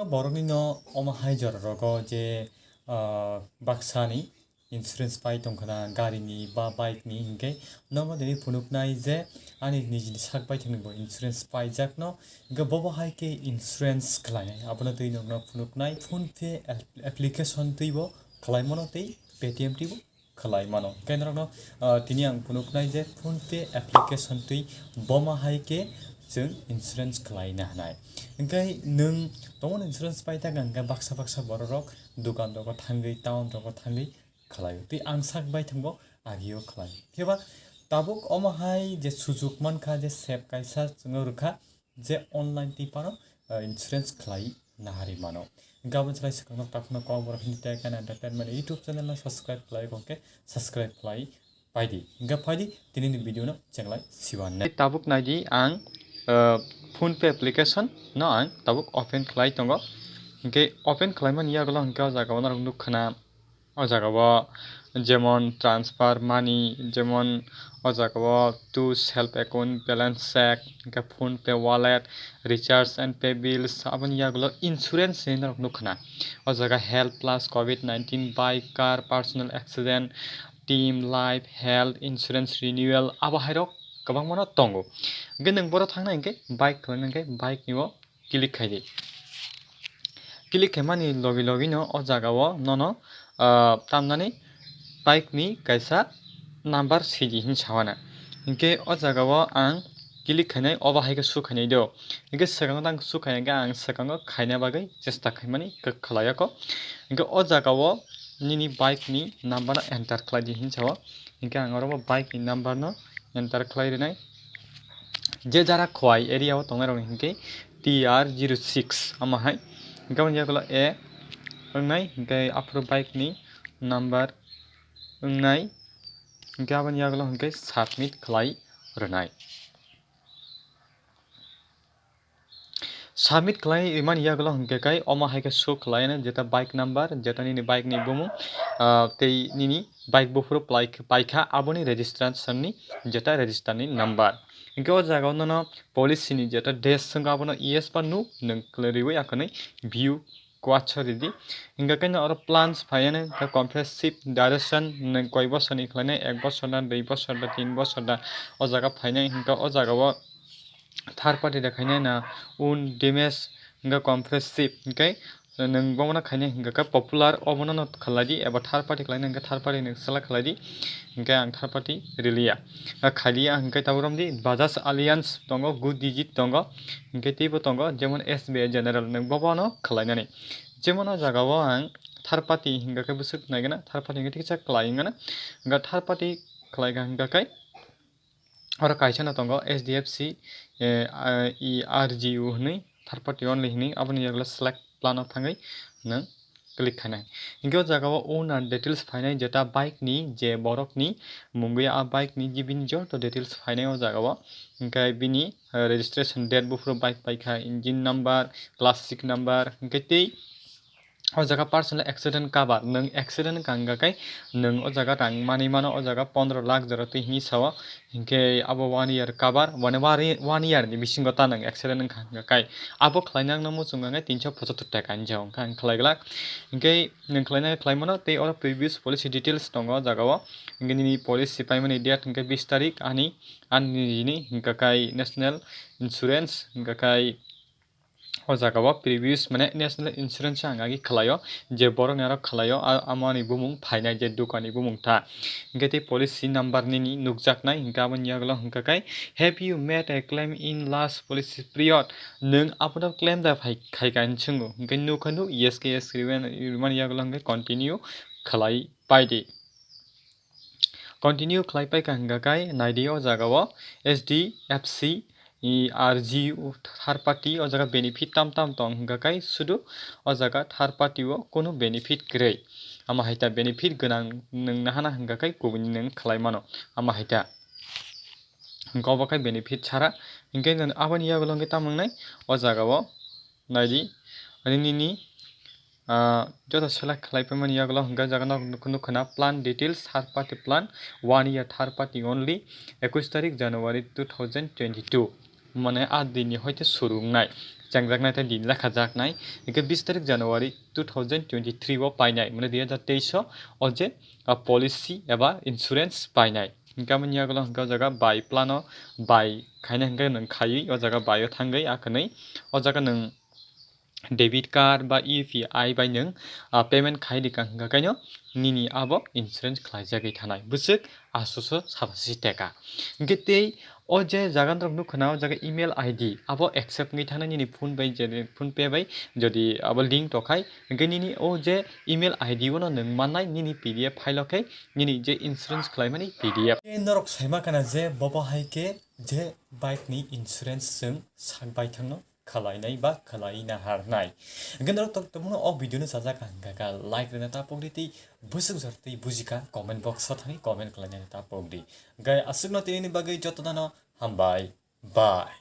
borokni no oma haijor rogo je baksani insurance pai tongkhana gari ni ba bike ni hingke nomo dini phunuknai je ani nijini sakbai thangbo insurance pai jakno hingke bobo haike insurance khlainai abono tui nokno phunuknai phone pay application tuibo khlaimano tei paytm tibo khlai mano kenrokno tini ang phunuknai je phone pay application tui boma haike जों insurance khlaina hanai hingkai nung tomon insurance pai ta ganga baksa baksa borok dukan rok thangui town rok thangui khlaio tei ang sak bai thangbo agio khlai keba tabuk omo hai je sujug mankha je sep kaisa jungo rukha je online ti paro insurance khlai nahari mano gabon chlai sakno tapno kokborok ni tag and entertainment youtube channel na subscribe khlai konke subscribe khlai paidi hingka paidi tini ni video no chenglai siwan tabuk naidi ang phone pay application no ang tabuk open khlai tongo hingke open khlaimani yagolo hingke o jaga onarok nukhana o jaga o jemon transfer money jemon o jaga o to self account balance check hingke phone pay wallet recharge and pay bills aboni yagolo insurance ni norok nukhana o jaga health plus covid-19 bike car personal accident team life health insurance renewal abo hairok kabang mano tongo hingke nung boro thangna hingke bike khlaina hingke bike ni o click khaidi click khaimani logi logi no o jaga o nono tamnani bike ni kaisa number siji hin sawana hingke o jaga o ang click khainai oba haike su khainai do hingke sekango tang su khainai ga ang sekango khaina bagai chesta khaimani khlaiyako hingke o jaga o nini bike ni number no enter khlaidi hin sawo hingke ang oro bike ni number no enter khlai renai je jara khwai area o tongnai rok hingke TR06 ama hai hingke on yagolo a ongnai hingke afro bike ni number ongnai hingke aboni yagolo hingke submit khlai renai submit khlai imani yagolo hingke kai oma haike show khlaina jeta bike number jeta nini bike ni bumung tei nini bike bufuru paikha aboni registration ni jeta register ni number hingke o jaga no policy ni jeta dash sanga abono yes pa nu nung klariwi akanai view kwachoridi hingke kaino oro plans phaiyane comprehensive direction nung koi bosor ni khlainai 1 bosor na 2 bosor na 3 bosor na o jaga phainai hingke o jaga o third party dekhainai na un damage hingke comprehensive hingke nung bomona khainai hingke popular obono no khladi eba third party khlaina hingke third party ni select khladi hingke ang third party relia khaliya hingke taboromdi bajaj alliance tongo good digit tongo hingke teibo tongo jemon SBI general nung bobono khlainani jemon o jaga o ang third party hingke busuk naigana third party hingke tiksa khlaingana hingke third party khlaiga hingke oro kaisa no tongo SDFC ERGU hini third party only hini aboni yagla select plan o thangai nung click khainai hingke o jaga o owner details phainai jeta bike ni je borok ni mungui a bike ni gibini joto details phainai o jaga o hingke bini registration date bufuru bike paikha engine number classic number hingke tei o jaga personal accident cover nung accident kanga kai nung o jaga rang mani mano o jaga 15 lakh jora tui hi sawa hingke abo 1 year cover 1 year ni bisingo ta nung accident kanga kai abo khlainang no muchunga ngai 375 taka ni jong kang khlaiglak hingke nung khlaimano tei oro previous policy details tongo o jaga o hingke ni policy paimani date hingke 20 tarik ani ni hingke kai national insurance hingke kai o jaga o previous mane national insurance angagi khlaio je borok ni aro khlaio amani bumung phainai je dukani bumung ta hingke tei policy number nini nukjaknai hingke aboni yagolo hingke kai have you made a claim in last policy period nung abono claim da khaiga hinchungu hingke nukhanu yes ke yes rimani yagolo hingke continue khlai paidi continue khlai paika hingke kai naidi o jaga o SDFC ERGU third party o jaga benefit tam tong hingka kai sudu o jaga third party o kono benefit grei ama haita benefit ganang nung nahana hingka kai kubuni nung khlai mano ama haita hingka obo kai benefit chara hingke aboni yagolo hingke tamangnai o jaga o naidi nini joto select khlaipamani yagolo hingka jaga nukhana plan details third party plan 1 year third party only 21 tarik January 2022 mane 8 din ni hoite surungnai चांगजाकनाय था दिन लाखा जाकनाय इनके 20 तारिख जनवरी 2023 वो पाइनाय माने 2023 अजे policy एबा insurance पाइनाय इनका मनिया गलो हंका जगह बाय प्लानो बाय खायना हंका नों खायै ओ जगह बायो थांगै आखनै ओ जगह नों डेबिट कार्ड बा यूपीआई बाय नों पेमेंट खायदिका हंका कायनो निनि आबो इंश्योरेंस खालायजागै थानाय बुसुक आसुसो साबसि टेका गेते ओ जे जागान रक नुखनाव जगह ईमेल आईडी आबो एक्सेप्ट गै थानाय निनि फोन बाय जे फोन पे बाय जदि आबो लिंक तखाय निनि ओ जे ईमेल आईडी वनो नों माननाय निनि पीडीएफ फाइल ओके निनि जे इंश्योरेंस खालायमानि पीडीएफ नरक साइमा काना जे बबाहाय के जे बाइक नि इंश्योरेंस जों सागबाय थांनो खालायनाय बा खालायना हारनाय गनर तक तमनो ओ भिडियो न साजा का लाइक रेना ता पगदिति बुसुक जरति बुजिका कमेंट बॉक्स थानि कमेंट खालायना ता पगदि गाय असुगनो तेनि बागै जतदानो हामबाय बाय